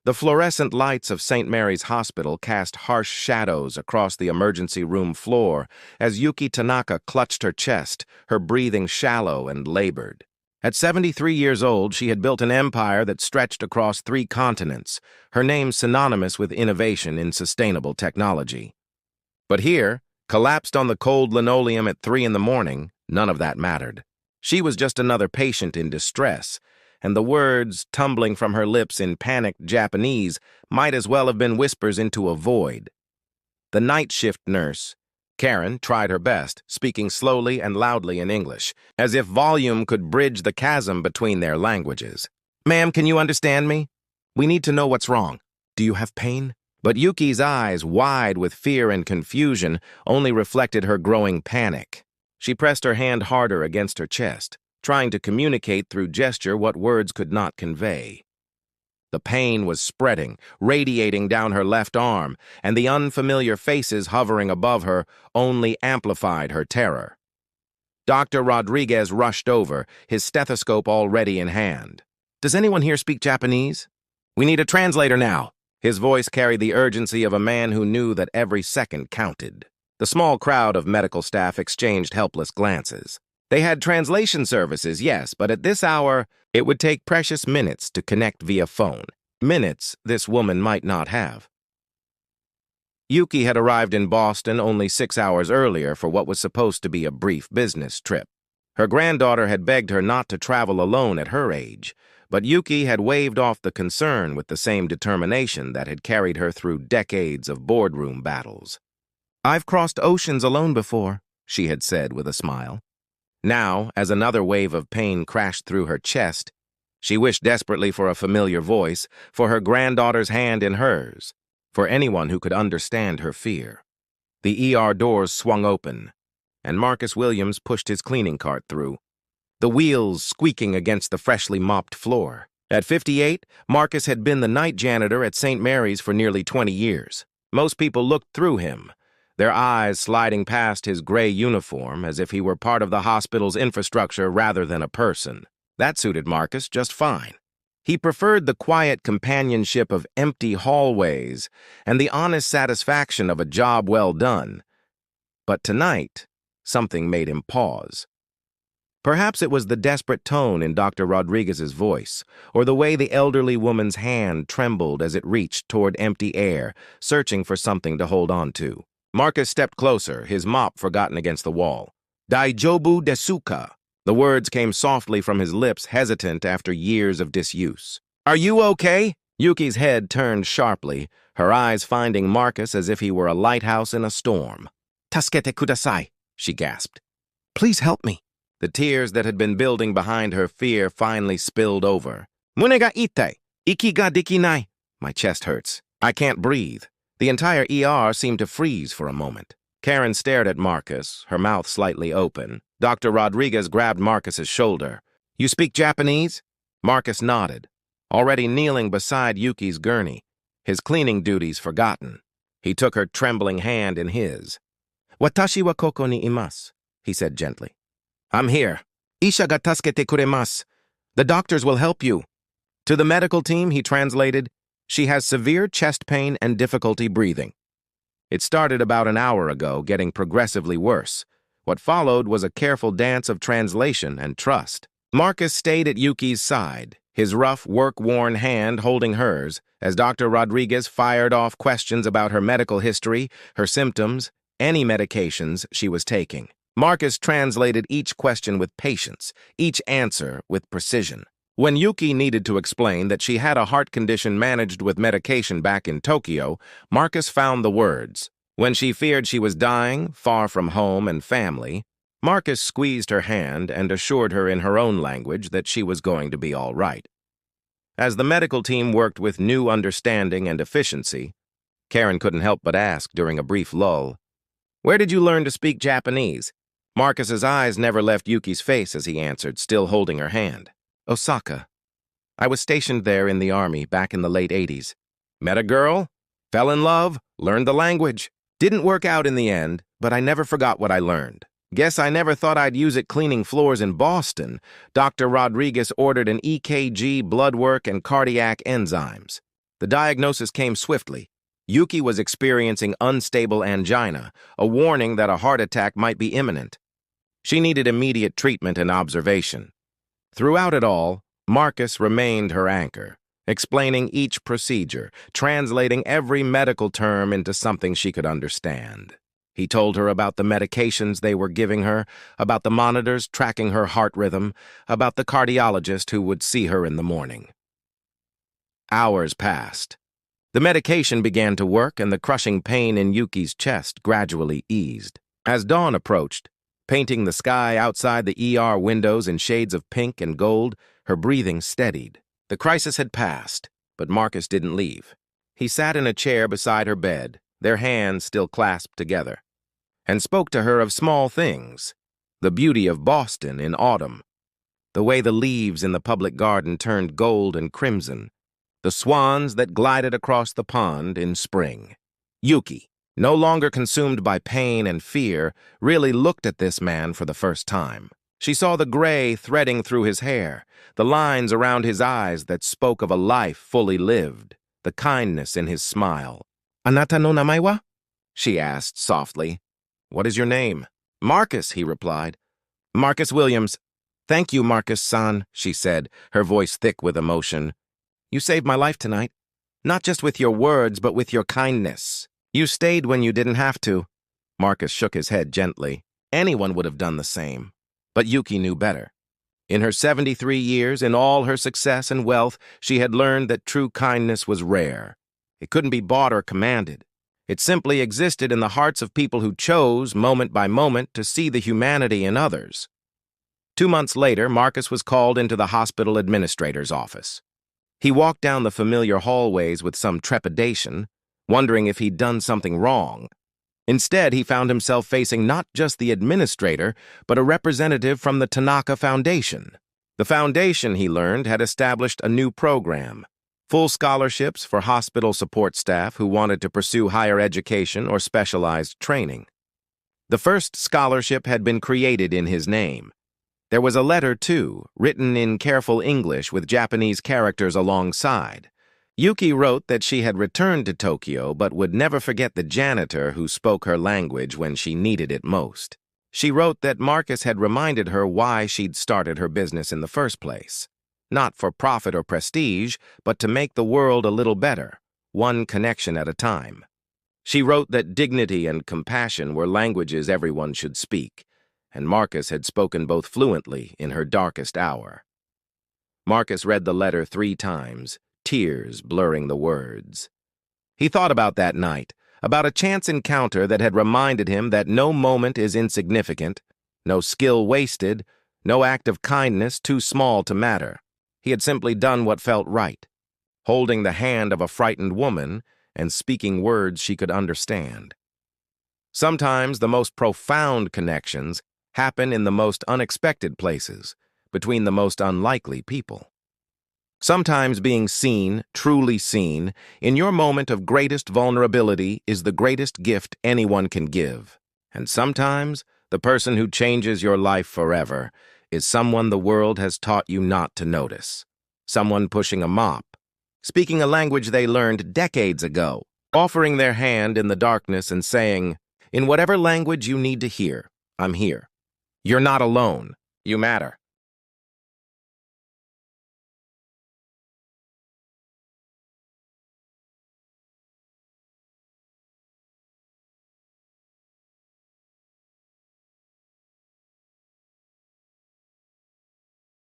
The fluorescent lights of St. Mary's Hospital cast harsh shadows across the emergency room floor as Yuki Tanaka clutched her chest, her breathing shallow and labored. At 73 years old, she had built an empire that stretched across 3 continents, her name synonymous with innovation in sustainable technology. But here, collapsed on the cold linoleum at 3 in the morning, none of that mattered. She was just another patient in distress, and the words tumbling from her lips in panicked Japanese might as well have been whispers into a void. The night shift nurse, Karen, tried her best, speaking slowly and loudly in English, as if volume could bridge the chasm between their languages. "Ma'am, can you understand me? We need to know what's wrong. Do you have pain?" But Yuki's eyes, wide with fear and confusion, only reflected her growing panic. She pressed her hand harder against her chest, trying to communicate through gesture what words could not convey. The pain was spreading, radiating down her left arm, and the unfamiliar faces hovering above her only amplified her terror. Dr. Rodriguez rushed over, his stethoscope already in hand. "Does anyone here speak Japanese? We need a translator now." His voice carried the urgency of a man who knew that every second counted. The small crowd of medical staff exchanged helpless glances. They had translation services, yes, but at this hour, it would take precious minutes to connect via phone. Minutes this woman might not have. Yuki had arrived in Boston only 6 hours earlier for what was supposed to be a brief business trip. Her granddaughter had begged her not to travel alone at her age, but Yuki had waved off the concern with the same determination that had carried her through decades of boardroom battles. "I've crossed oceans alone before," she had said with a smile. Now, as another wave of pain crashed through her chest, she wished desperately for a familiar voice, for her granddaughter's hand in hers, for anyone who could understand her fear. The ER doors swung open, and Marcus Williams pushed his cleaning cart through, the wheels squeaking against the freshly mopped floor. At 58, Marcus had been the night janitor at St. Mary's for nearly 20 years. Most people looked through him, their eyes sliding past his gray uniform as if he were part of the hospital's infrastructure rather than a person. That suited Marcus just fine. He preferred the quiet companionship of empty hallways and the honest satisfaction of a job well done. But tonight, something made him pause. Perhaps it was the desperate tone in Dr. Rodriguez's voice, or the way the elderly woman's hand trembled as it reached toward empty air, searching for something to hold on to. Marcus stepped closer, his mop forgotten against the wall. "Daijobu desu ka?" The words came softly from his lips, hesitant after years of disuse. "Are you okay?" Yuki's head turned sharply, her eyes finding Marcus as if he were a lighthouse in a storm. "Tasukete kudasai," she gasped. "Please help me." The tears that had been building behind her fear finally spilled over. "Mune ga itai, iki ga dekinai." "My chest hurts. I can't breathe." The entire ER seemed to freeze for a moment. Karen stared at Marcus, her mouth slightly open. Dr. Rodriguez grabbed Marcus's shoulder. "You speak Japanese?" Marcus nodded, already kneeling beside Yuki's gurney, his cleaning duties forgotten. He took her trembling hand in his. "Watashi wa koko ni imasu," he said gently. "I'm here. Isha ga tasukete kuremasu. The doctors will help you." To the medical team, he translated, "She has severe chest pain and difficulty breathing." It started about an hour ago, getting progressively worse. What followed was a careful dance of translation and trust. Marcus stayed at Yuki's side, his rough, work-worn hand holding hers, as Dr. Rodriguez fired off questions about her medical history, her symptoms, any medications she was taking. Marcus translated each question with patience, each answer with precision. When Yuki needed to explain that she had a heart condition managed with medication back in Tokyo, Marcus found the words. When she feared she was dying, far from home and family, Marcus squeezed her hand and assured her in her own language that she was going to be all right. As the medical team worked with new understanding and efficiency, Karen couldn't help but ask during a brief lull, "Where did you learn to speak Japanese?" Marcus's eyes never left Yuki's face as he answered, still holding her hand. "Osaka. I was stationed there in the army back in the late 80s. Met a girl, fell in love, learned the language. Didn't work out in the end, but I never forgot what I learned. Guess I never thought I'd use it cleaning floors in Boston." Dr. Rodriguez ordered an EKG, blood work, and cardiac enzymes. The diagnosis came swiftly. Yuki was experiencing unstable angina, a warning that a heart attack might be imminent. She needed immediate treatment and observation. Throughout it all, Marcus remained her anchor, explaining each procedure, translating every medical term into something she could understand. He told her about the medications they were giving her, about the monitors tracking her heart rhythm, about the cardiologist who would see her in the morning. Hours passed. The medication began to work, and the crushing pain in Yuki's chest gradually eased. As dawn approached, painting the sky outside the ER windows in shades of pink and gold, her breathing steadied. The crisis had passed, but Marcus didn't leave. He sat in a chair beside her bed, their hands still clasped together, and spoke to her of small things: the beauty of Boston in autumn, the way the leaves in the public garden turned gold and crimson, the swans that glided across the pond in spring. Yuki, no longer consumed by pain and fear, really looked at this man for the first time. She saw the gray threading through his hair, the lines around his eyes that spoke of a life fully lived, the kindness in his smile. "Anata no namae wa?" she asked softly. "What is your name?" "Marcus," he replied. "Marcus Williams." "Thank you, Marcus-san," she said, her voice thick with emotion. "You saved my life tonight, not just with your words, but with your kindness. You stayed when you didn't have to." Marcus shook his head gently. Anyone would have done the same. But Yuki knew better. In her 73 years, in all her success and wealth, she had learned that true kindness was rare. It couldn't be bought or commanded. It simply existed in the hearts of people who chose, moment by moment, to see the humanity in others. 2 months later, Marcus was called into the hospital administrator's office. He walked down the familiar hallways with some trepidation, wondering if he'd done something wrong. Instead, he found himself facing not just the administrator, but a representative from the Tanaka Foundation. The foundation, he learned, had established a new program: full scholarships for hospital support staff who wanted to pursue higher education or specialized training. The first scholarship had been created in his name. There was a letter, too, written in careful English with Japanese characters alongside. Yuki wrote that she had returned to Tokyo but would never forget the janitor who spoke her language when she needed it most. She wrote that Marcus had reminded her why she'd started her business in the first place. Not for profit or prestige, but to make the world a little better, one connection at a time. She wrote that dignity and compassion were languages everyone should speak, and Marcus had spoken both fluently in her darkest hour. Marcus read the letter 3 times, tears blurring the words. He thought about that night, about a chance encounter that had reminded him that no moment is insignificant, no skill wasted, no act of kindness too small to matter. He had simply done what felt right, holding the hand of a frightened woman and speaking words she could understand. Sometimes the most profound connections happen in the most unexpected places, between the most unlikely people. Sometimes being seen, truly seen, in your moment of greatest vulnerability is the greatest gift anyone can give. And sometimes the person who changes your life forever is someone the world has taught you not to notice. Someone pushing a mop, speaking a language they learned decades ago, offering their hand in the darkness and saying, "In whatever language you need to hear, I'm here. You're not alone. You matter."